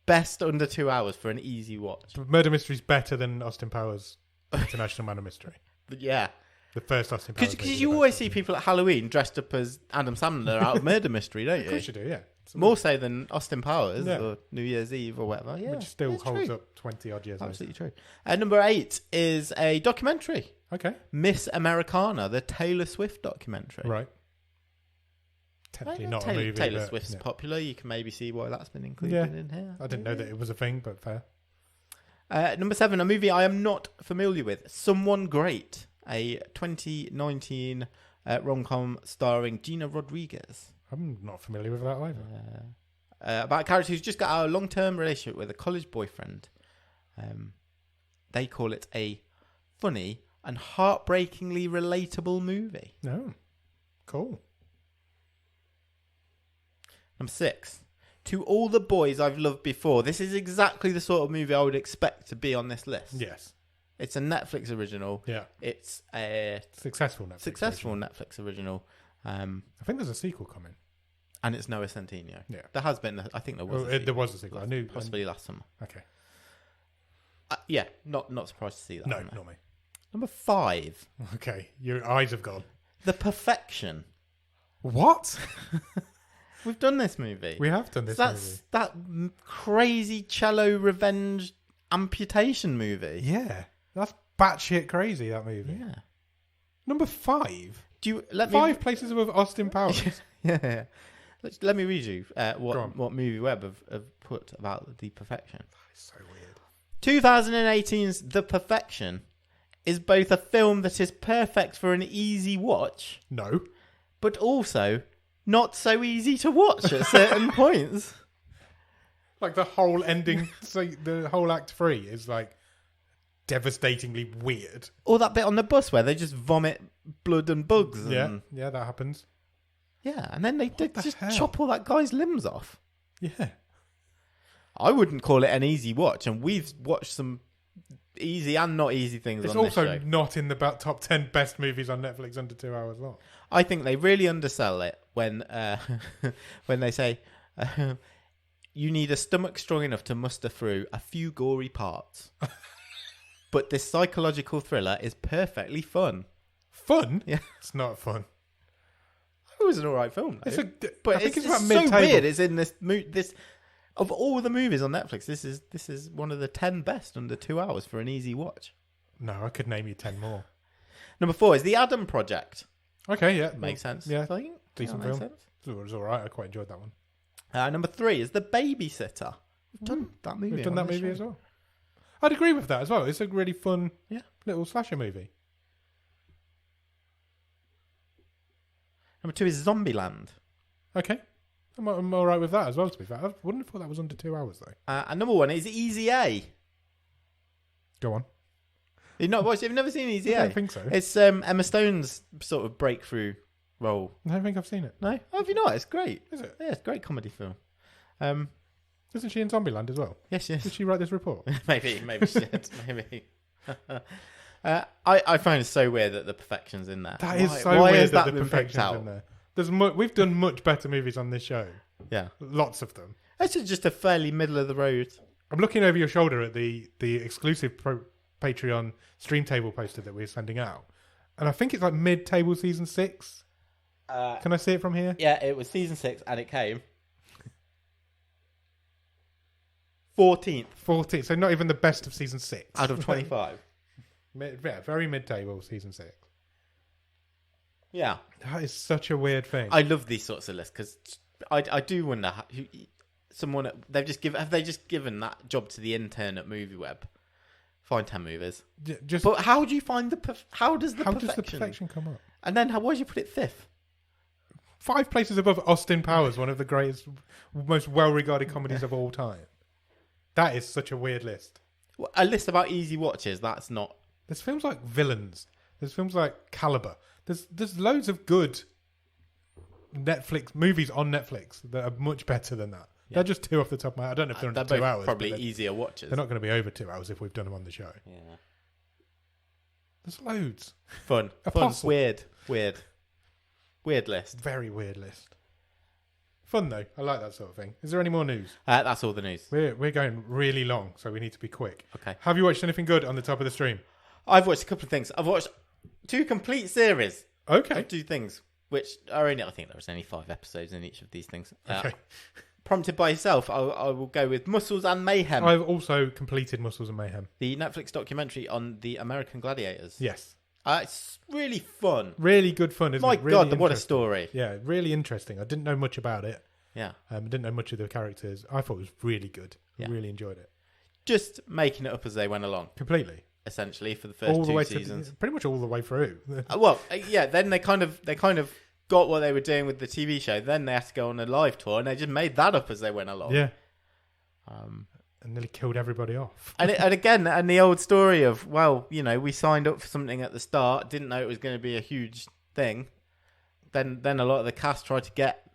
Best under 2 hours for an easy watch. Murder Mystery's better than Austin Powers' International Man of Mystery. But yeah. The first Austin Powers. Because you always see people at Halloween dressed up as Adam Sandler out of Murder Mystery, don't you? Of course you do, yeah. More so than Austin Powers Yeah. or New Year's Eve or whatever. Yeah, Which still it's holds true. up 20 odd years Absolutely true. Number 8 is a documentary. later. Okay. Miss Americana, the Taylor Swift documentary. Right. Technically not Taylor, a movie. Taylor but, Swift's yeah. popular. You can maybe see why that's been included Yeah. in here. I didn't know that it was a thing, but fair. Number 7, a movie I am not familiar with. Someone Great, a 2019 rom-com starring Gina Rodriguez. I'm not familiar with that either. About a character who's just got a long-term relationship with a college boyfriend. They call it a funny and heartbreakingly relatable movie. No. Cool. Number 6, To All the Boys I've Loved Before. This is exactly the sort of movie I would expect to be on this list. Yes. It's a Netflix original. Yeah. It's a Successful Netflix. Original. Netflix original. I think there's a sequel coming. And it's Noah Centineo. Yeah. There has been, I think there was Well, a sequel. there was a sequel. Possibly last summer. Okay. Yeah, not surprised to see that. No, on there. not me. Number 5, Okay. Your eyes have gone. The Perfection. What? We've done this movie. We have done this movie. That crazy cello revenge amputation movie. Yeah. That's batshit crazy, that movie. Yeah. Number 5. Do you let 5 places with Austin Powers. Yeah. Let me read you Go what on. MovieWeb have put about The Perfection. It's so weird. 2018's The Perfection is both a film that is perfect for an easy watch, No. but also not so easy to watch at certain points. Like the whole ending, so the whole act 3 is like devastatingly weird. Or that bit on the bus where they just vomit blood and bugs. And, Yeah, that happens. yeah, and then they the just hell? chop all that guy's limbs off. Yeah. I wouldn't call it an easy watch, and we've watched some easy and not easy things It's on this also show. not in the top 10 best movies on Netflix under 2 hours long. I think they really undersell it when when they say you need a stomach strong enough to muster through a few gory parts. But this psychological thriller is perfectly fun. Fun? Yeah. It's not fun. It was an alright film, though. But I think it's it's about so mid-table. weird. It's in this of all the movies on Netflix. This is one of the 10 best under 2 hours for an easy watch. No, I could name you 10 more. Number 4 is The Adam Project. Okay, yeah. Makes sense. Yeah. I think. Decent Makes film. sense. It was alright. I quite enjoyed that one. Number 3 is The Babysitter. We've done that movie. We've done on that this movie show. as well. I'd agree with that as well. It's a really fun Yeah. little slasher movie. Number 2 is Zombieland. Okay. I'm alright with that as well, to be fair. I wouldn't have thought that was under 2 hours, though. And number 1 is Easy A. Go on. You've not watched? You've never seen Easy I A? don't think so. It's Emma Stone's sort of breakthrough role. I don't think I've seen it. No, have you not? It's great. Is it? Yeah, it's a great comedy film. Isn't she in Zombieland as well? Yes, Did yes. she write this report? maybe she did. Maybe. I find it so weird that the perfection's in there. That is Why so weird has that the been picked perfection's in there. We've done much better movies on this show. Yeah. Lots of them. This is just a fairly middle of the road. I'm looking over your shoulder at the exclusive Patreon stream table poster that we're sending out. And I think it's like mid-table season 6. Can I see it from here? Yeah, it was season 6 and it came 14th. 14th, so not even the best of season 6. Out of 25. Very mid-table season 6. Yeah. That is such a weird thing. I love these sorts of lists because I do wonder who someone have they just given that job to the intern at MovieWeb. Find 10 movies. But how do you find how does the perfection come up? And then why do you put it 5th? 5 places above Austin Powers, one of the greatest, most well-regarded comedies of all time. That is such a weird list. A list about easy watches. That's not. There's films like Villains. There's films like Caliber. There's loads of good Netflix movies on Netflix that are much better than that. Yeah. They're just 2 off the top of my head. I don't know if they're under 2 hours. Probably easier watches. They're not going to be over 2 hours if we've done them on the show. Yeah. There's loads. Fun. Apostle. Weird list. Very weird list. Fun though. I like that sort of thing. Is there any more news? That's all the news. We're going really long, so we need to be quick. Okay. Have you watched anything good on the top of the stream? I've watched a couple of things. I've watched 2 complete series. Okay. Of 2 things, which are only, I think there was only 5 episodes in each of these things. Okay. Prompted by yourself, I will go with Muscles and Mayhem. I've also completed Muscles and Mayhem. The Netflix documentary on the American Gladiators. Yes. It's really fun. Really good fun, isn't My it? Really God, what a story. Yeah, really interesting. I didn't know much about it. Yeah. I didn't know much of the characters. I thought it was really good. Yeah. Really enjoyed it. Just making it up as they went along. Completely. Essentially, for the first 2 seasons. Pretty much all the way through. Then they kind of got what they were doing with the TV show. Then they had to go on a live tour, and they just made that up as they went along. Yeah. And nearly killed everybody off. and again, the old story of, well, we signed up for something at the start, didn't know it was going to be a huge thing. Then a lot of the cast tried to get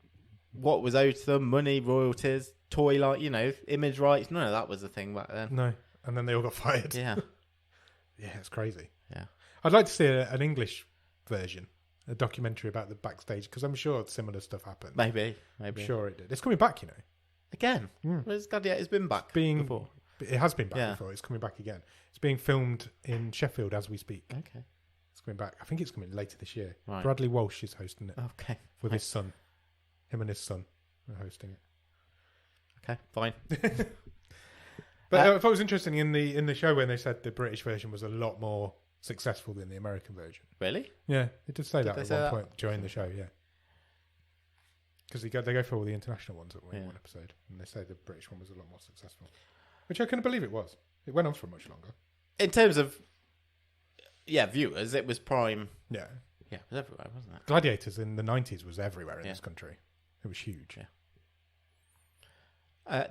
what was owed to them, money, royalties, image rights. None of that was a thing back then. No. And then they all got fired. Yeah. Yeah, it's crazy. Yeah. I'd like to see an English version, a documentary about the backstage, because I'm sure similar stuff happened. Maybe. I'm sure it did. It's coming back, Again? Where's Gladiator's been back before? It has been back before. It's coming back again. It's being filmed in Sheffield as we speak. Okay. It's coming back. I think it's coming later this year. Right. Bradley Walsh is hosting it. Okay. With his son. Him and his son are hosting it. Okay, fine. But I thought it was interesting in the show when they said the British version was a lot more successful than the American version. Really? Yeah, it did say that at one point during the show, yeah. Because they go for all the international ones at one episode, and they say the British one was a lot more successful. Which I couldn't believe it was. It went on for much longer. In terms of, viewers, it was prime. Yeah. Yeah, it was everywhere, wasn't it? Gladiators in the 90s was everywhere in this country. It was huge. Yeah.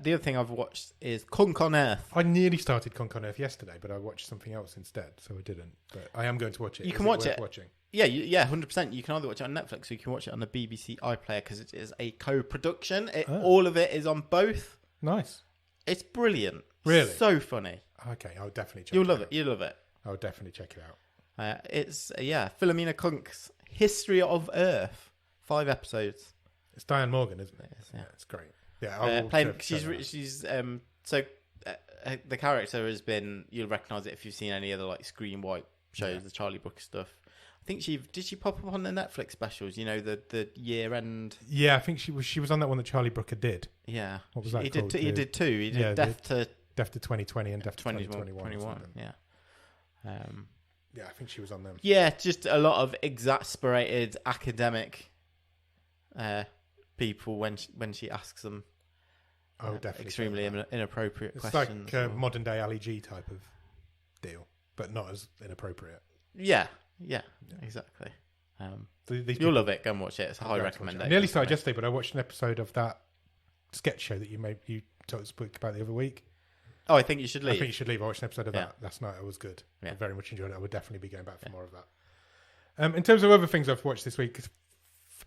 The other thing I've watched is Conk on Earth. I nearly started Conk on Earth yesterday, but I watched something else instead, so I didn't. But I am going to watch it. You can watch it. Watching? Yeah, 100%. You can either watch it on Netflix or you can watch it on the BBC iPlayer because it is a co-production. All of it is on both. Nice. It's brilliant. Really? So funny. Okay, I'll definitely check it out. You'll love it. You'll love it. I'll definitely check it out. It's, Philomena Kunk's History of Earth. 5 episodes. It's Diane Morgan, isn't it? Yeah, it's great. Yeah, the character has been. You'll recognise it if you've seen any other Screen Wipe shows, the Charlie Brooker stuff. I think did she pop up on the Netflix specials? The year end. Yeah, I think she was on that one that Charlie Brooker did. Yeah, what was that called? He did 2. He did Death to 2020 and Death to 2021. Yeah. Yeah, I think she was on them. Yeah, just a lot of exasperated academic people when she asks them definitely extremely inappropriate questions. It's like a modern day Ali G type of deal, but not as inappropriate. Yeah, exactly. You'll love it. Go and watch it. It's a high recommendation. I nearly started yesterday, but I watched an episode of that sketch show that you spoke about the other week. Oh, I think you should leave. I watched an episode of that last night. It was good. Yeah. I very much enjoyed it. I would definitely be going back for more of that. In terms of other things I've watched this week,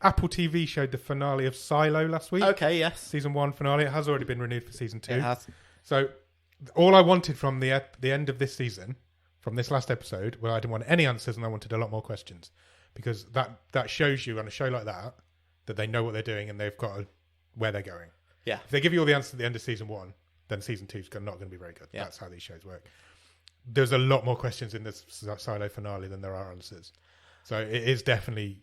Apple TV showed the finale of Silo last week. Okay, yes. Season 1 finale. It has already been renewed for season 2. It has. So all I wanted from the end of this season from this last episode where I didn't want any answers and I wanted a lot more questions, because that shows you on a show like that they know what they're doing and they've got where they're going. Yeah. If they give you all the answers at the end of season 1, then season 2 is not going to be very good. Yeah. That's how these shows work. There's a lot more questions in this Silo finale than there are answers. So it is definitely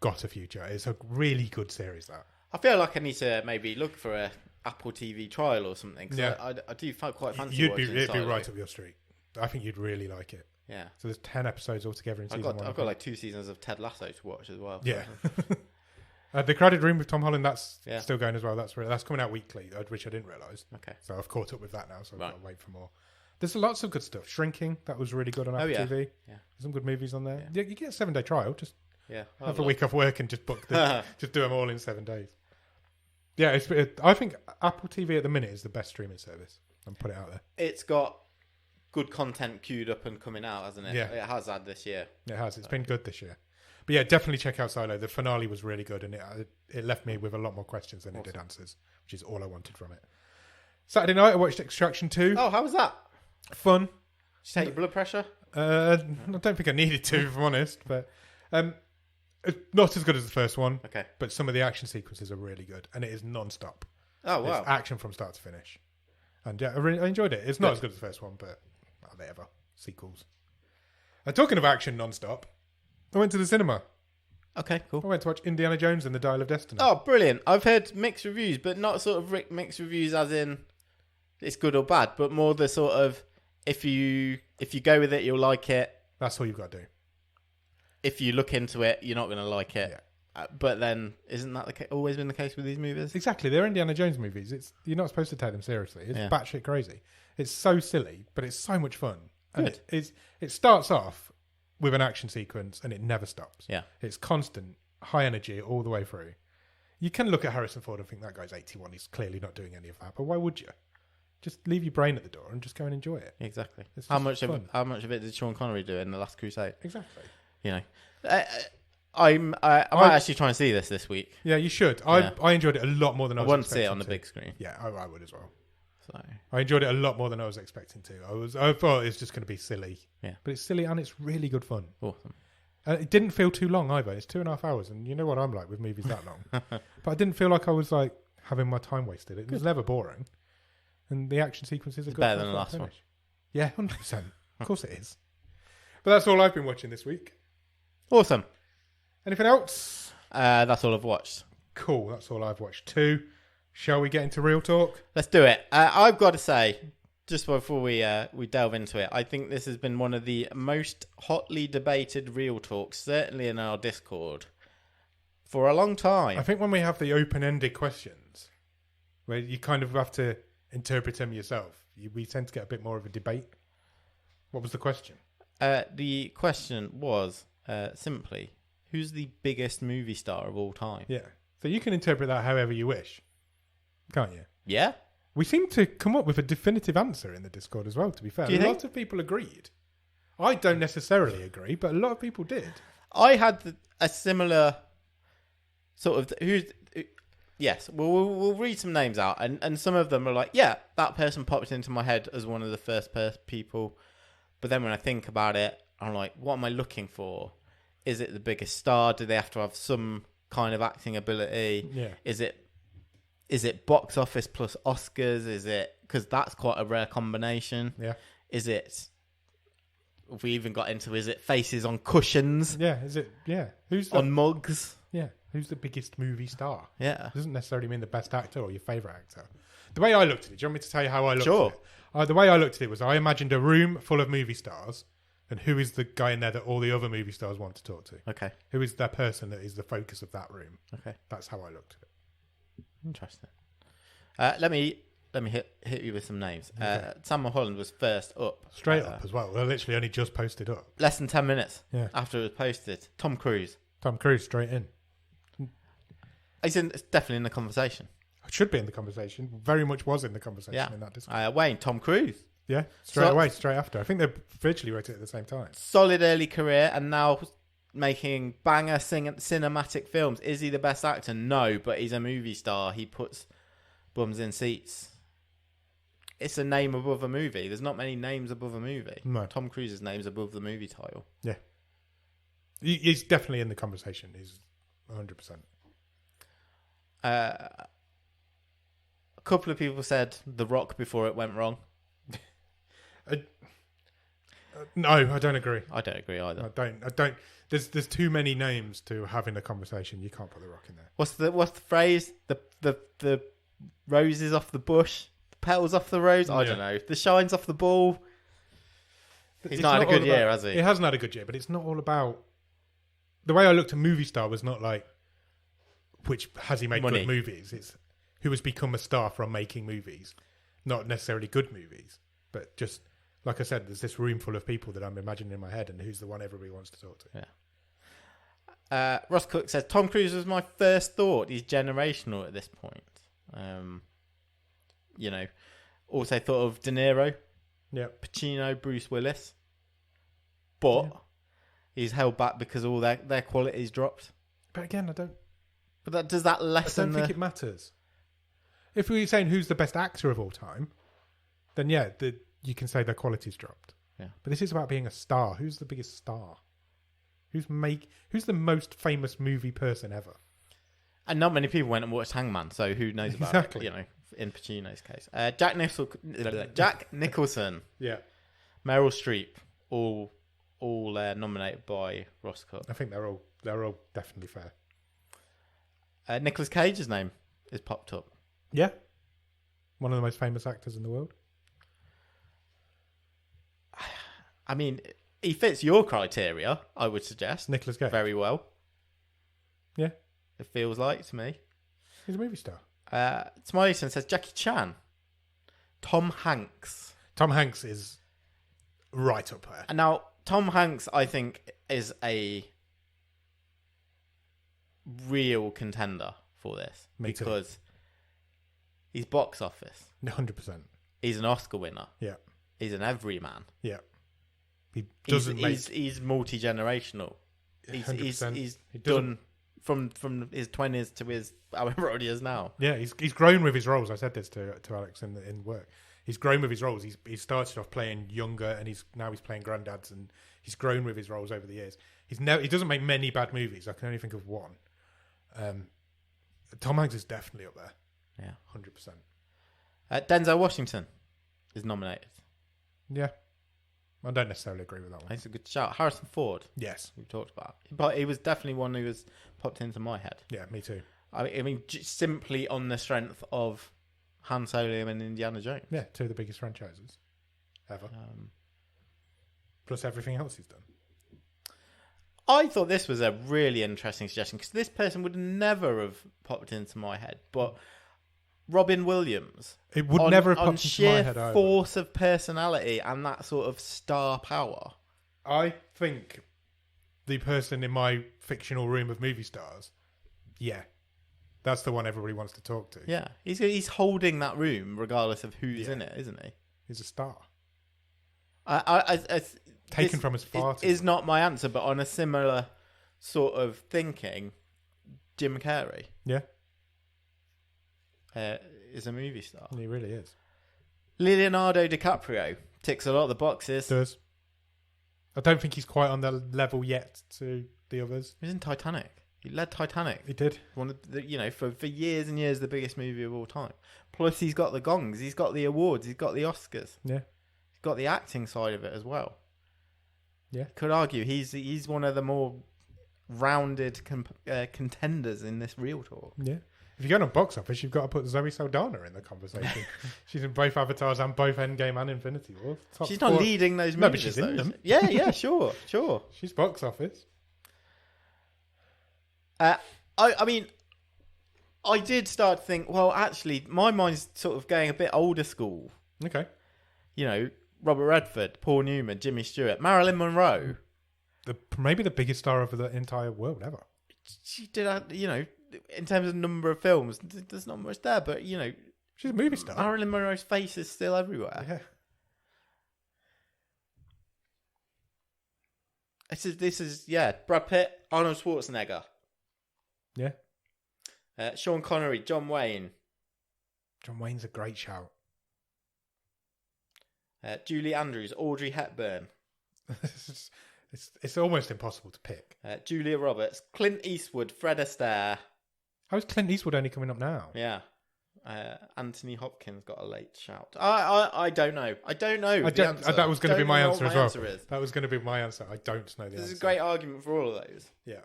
got a future. It's a really good series, that. I feel like I need to maybe look for a Apple TV trial or something. I do quite fancy watching It'd be Silo. right up your street. I think you'd really like it. Yeah. So there's 10 episodes altogether in season 1. I've got like 2 seasons of Ted Lasso to watch as well. Yeah. The Crowded Room with Tom Holland, that's still going as well. That's coming out weekly, which I didn't realise. Okay. So I've caught up with that now, so I've got to wait for more. There's lots of good stuff. Shrinking, that was really good on Apple TV. Yeah. There's some good movies on there. Yeah, you get a 7-day trial. Just have a week off work and just book just do them all in 7 days. Yeah, I think Apple TV at the minute is the best streaming service. I'll put it out there. It's got good content queued up and coming out, hasn't it? Yeah. It has had this year. It has. It's been good this year. But yeah, definitely check out Silo. The finale was really good, and it left me with a lot more questions than it did answers, which is all I wanted from it. Saturday night, I watched Extraction 2. Oh, how was that? Fun. Did you take your blood pressure? I don't think I needed to, if I'm honest. But it's not as good as the first one. Okay. But some of the action sequences are really good, and it is non-stop. Oh, wow. It's action from start to finish. And yeah, I enjoyed it. It's not as good as the first one, but are they ever? Sequels. Talking of action non-stop, I went to the cinema. Okay, cool. I went to watch Indiana Jones and the Dial of Destiny. Oh, brilliant. I've heard mixed reviews, but not sort of mixed reviews as in it's good or bad, but more the sort of if you go with it, you'll like it. That's all you've got to do. If you look into it, you're not going to like it. Yeah. But then, isn't that always been the case with these movies? Exactly. They're Indiana Jones movies. You're not supposed to take them seriously. It's batshit crazy. It's so silly, but it's so much fun. And it starts off with an action sequence and it never stops. Yeah. It's constant, high energy all the way through. You can look at Harrison Ford and think that guy's 81. He's clearly not doing any of that. But why would you? Just leave your brain at the door and just go and enjoy it. Exactly. How much of it did Sean Connery do in The Last Crusade? Exactly. You know, I might actually try and see this week. Yeah, you should. I enjoyed it a lot more than I was expecting to. I want to see it on the big screen. Yeah, I would as well. So I enjoyed it a lot more than I was expecting to. I thought it was just going to be silly. Yeah. But it's silly and it's really good fun. Awesome. It didn't feel too long either. It's 2.5 hours, and you know what I'm like with movies that long. But I didn't feel like I was like having my time wasted. It was never boring. And the action sequences are good. Better than the last one. Yeah, 100%. Of course it is. But that's all I've been watching this week. Awesome. Anything else? That's all I've watched. Cool. That's all I've watched too. Shall we get into real talk? Let's do it. I've got to say, just before we delve into it, I think this has been one of the most hotly debated real talks, certainly in our Discord, for a long time. I think when we have the open-ended questions, where you kind of have to interpret them yourself, we tend to get a bit more of a debate. What was the question? The question was simply, who's the biggest movie star of all time? Yeah. So you can interpret that however you wish, can't you? Yeah. We seem to come up with a definitive answer in the Discord as well, to be fair. A lot of people agreed. I don't necessarily agree, but a lot of people did. I had a similar sort of... Yes, we'll read some names out, and some of them are like, yeah, that person popped into my head as one of the first people. But then when I think about it, I'm like, what am I looking for? Is it the biggest star? Do they have to have some kind of acting ability? Yeah. Is it box office plus Oscars? Is it... Because that's quite a rare combination. Yeah. Is it... We even got into, is it faces on cushions? Yeah, is it... Yeah. On mugs? Yeah. Who's the biggest movie star? Yeah. It doesn't necessarily mean the best actor or your favourite actor. The way I looked at it, do you want me to tell you how I looked at it? The way I looked at it was I imagined a room full of movie stars, and who is the guy in there that all the other movie stars want to talk to? Okay. Who is that person that is the focus of that room? Okay. That's how I looked at it. Interesting. Let me hit you with some names. Okay. Sam Holland was first up. Straight up as well. I literally only just posted up. Less than 10 minutes after it was posted. Tom Cruise. Tom Cruise, straight in. It's definitely in the conversation. It should be in the conversation. Very much was in the conversation in that discussion. Wayne, Tom Cruise. Yeah, straight after. I think they virtually wrote it at the same time. Solid early career and now making banger cinematic films. Is he the best actor? No, but he's a movie star. He puts bums in seats. it's a name above a movie. There's not many names above a movie. No. Tom Cruise's name's above the movie title. Yeah. He's definitely in the conversation. He's 100%. A couple of people said The Rock before it went wrong. No, I don't agree. I don't agree either. I don't. There's too many names to have in a conversation. You can't put The Rock in there. What's the phrase? The roses off the bush, the petals off the rose. I don't know. The shines off the ball. He's not had a good year, has he? He hasn't had a good year, but it's not all about. The way I looked at movie star was not like which has he made Money. good movies. It's who has become a star from making movies, not necessarily good movies, but just. Like I said, there's this room full of people that I'm imagining in my head, and who's the one everybody wants to talk to. Yeah. Ross Cook says, Tom Cruise was my first thought. He's generational at this point. Also thought of De Niro, Pacino, Bruce Willis. But he's held back because all their quality's dropped. But again, I don't... But does that lessen I don't think it matters. If we were saying who's the best actor of all time, then you can say their quality's dropped. Yeah. But this is about being a star. Who's the biggest star? Who's the most famous movie person ever? And not many people went and watched Hangman, so who knows about Exactly. it, in Pacino's case. Jack Nicholson, Yeah. Meryl Streep, all nominated by Ross Cook. I think they're all definitely fair. Nicolas Cage's name is popped up. Yeah. One of the most famous actors in the world. I mean, he fits your criteria, I would suggest. Nicolas Cage. Very well. Yeah. It feels like to me. He's a movie star. Smileyson says Jackie Chan. Tom Hanks. Tom Hanks is right up there. And now, Tom Hanks, I think, is a real contender for this. Me too. Because he's box office. 100%. He's an Oscar winner. Yeah. He's an everyman. Yeah. He doesn't he's multi-generational. He's 100%. done from his 20s to his however old he is now. Yeah, he's grown with his roles. I said this to Alex in work. He's grown with his roles. He started off playing younger, and he's playing granddads, and he's grown with his roles over the years. He doesn't make many bad movies. I can only think of one. Tom Hanks is definitely up there. Yeah, 100%. Denzel Washington is nominated. Yeah, I don't necessarily agree with that one. It's a good shout. Harrison Ford. Yes, we talked about, but he was definitely one who was popped into my head. Yeah, me too. I mean, just simply on the strength of Han Solo and Indiana Jones. Yeah, two of the biggest franchises ever. Plus everything else he's done. I thought this was a really interesting suggestion because this person would never have popped into my head, but Robin Williams. It would never have popped into my head sheer either. Force of personality and that sort of star power. I think the person in my fictional room of movie stars, that's the one everybody wants to talk to. Yeah, he's holding that room regardless of who's in it, isn't he? He's a star. Taken from his fart. Is not my answer, but on a similar sort of thinking, Jim Carrey. Yeah. Is a movie star. He really is. Leonardo DiCaprio ticks a lot of the boxes. Does. I don't think he's quite on the level yet to the others. He was in Titanic. He led Titanic. He did. One of the, for years and years, the biggest movie of all time. Plus, he's got the gongs. He's got the awards. He's got the Oscars. Yeah. He's got the acting side of it as well. Yeah. Could argue he's one of the more rounded contenders in this real talk. Yeah. If you're going to box office, you've got to put Zoe Saldana in the conversation. She's in both Avatars and both Endgame and Infinity War. She's not leading those movies. No, but she's in them. Yeah, sure. She's box office. I mean, I did start to think, well, actually, my mind's sort of going a bit older school. Okay. Robert Redford, Paul Newman, Jimmy Stewart, Marilyn Monroe. Maybe the biggest star of the entire world ever. She did, in terms of number of films, there's not much there, but, she's a movie star. Marilyn Monroe's face is still everywhere. Yeah. This is Brad Pitt, Arnold Schwarzenegger. Yeah. Sean Connery, John Wayne. John Wayne's a great shout. Julie Andrews, Audrey Hepburn. It's almost impossible to pick. Julia Roberts, Clint Eastwood, Fred Astaire. How is Clint Eastwood only coming up now? Yeah. Anthony Hopkins got a late shout. I don't know. I don't know. That was going to be my answer as well. Is. That was going to be my answer. I don't know the answer. This is a great argument for all of those. Yeah.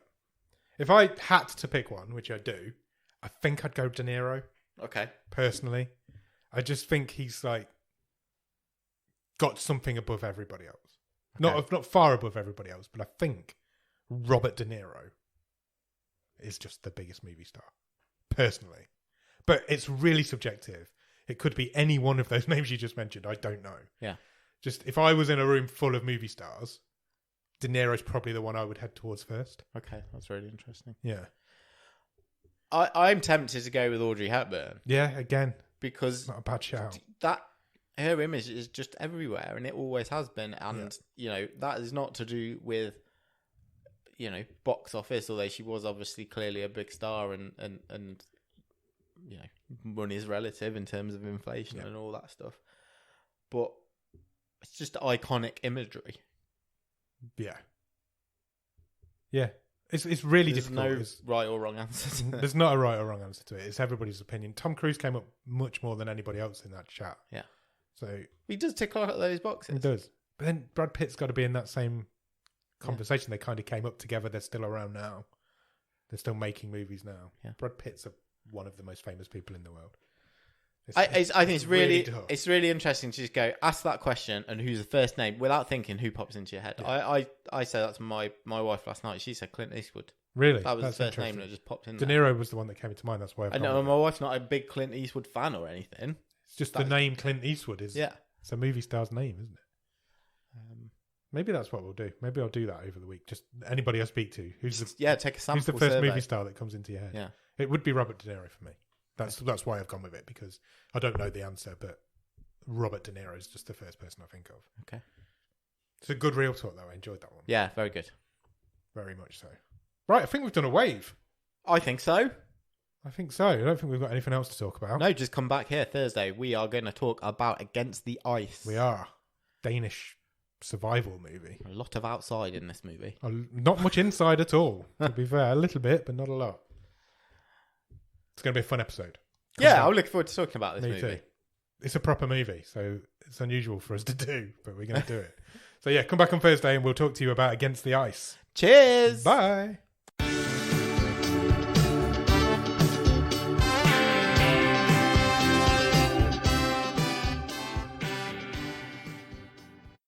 If I had to pick one, which I do, I think I'd go De Niro. Okay. Personally, I just think he's like got something above everybody else. Okay. Not far above everybody else, but I think Robert De Niro is just the biggest movie star, personally. But it's really subjective. It could be any one of those names you just mentioned. I don't know. Yeah. Just if I was in a room full of movie stars, De Niro's probably the one I would head towards first. Okay, that's really interesting. Yeah. I'm tempted to go with Audrey Hepburn. Yeah, again. Because not a bad shout. Her image is just everywhere, and it always has been. And, that is not to do with, box office, although she was obviously clearly a big star and money is relative in terms of inflation and all that stuff. But it's just iconic imagery. Yeah. Yeah. It's really There's difficult. There's no right or wrong answer to it. There's not a right or wrong answer to it. It's everybody's opinion. Tom Cruise came up much more than anybody else in that chat. Yeah. So he does tick all those boxes. He does. But then Brad Pitt's got to be in that same conversation. They kind of came up together. They're still around now. They're still making movies now. Yeah. Brad Pitt's one of the most famous people in the world. I think it's really interesting to just go ask that question and who's the first name without thinking who pops into your head. Yeah. I said that to my wife last night. She said Clint Eastwood. Really? That was the first name that just popped in. De Niro was the one that came into mind. That's why I know my wife's not a big Clint Eastwood fan or anything. It's just the name Clint Eastwood is. Yeah, it's a movie star's name, isn't it? Maybe that's what we'll do. Maybe I'll do that over the week. Just anybody I speak to, take a sample. Who's the first survey. movie star that comes into your head? Yeah, it would be Robert De Niro for me. That's why I've gone with it, because I don't know the answer, but Robert De Niro is just the first person I think of. Okay, it's a good real talk though. I enjoyed that one. Yeah, very good, very much so. Right, I think we've done a wave. I think so. I think so. I don't think we've got anything else to talk about. No, just come back here Thursday. We are going to talk about Against the Ice. We are. Danish survival movie. A lot of outside in this movie. Not much inside at all, to be fair. A little bit, but not a lot. It's going to be a fun episode. I'm looking forward to talking about this movie. Too. It's a proper movie, so it's unusual for us to do, but we're going to do it. So come back on Thursday and we'll talk to you about Against the Ice. Cheers! Bye!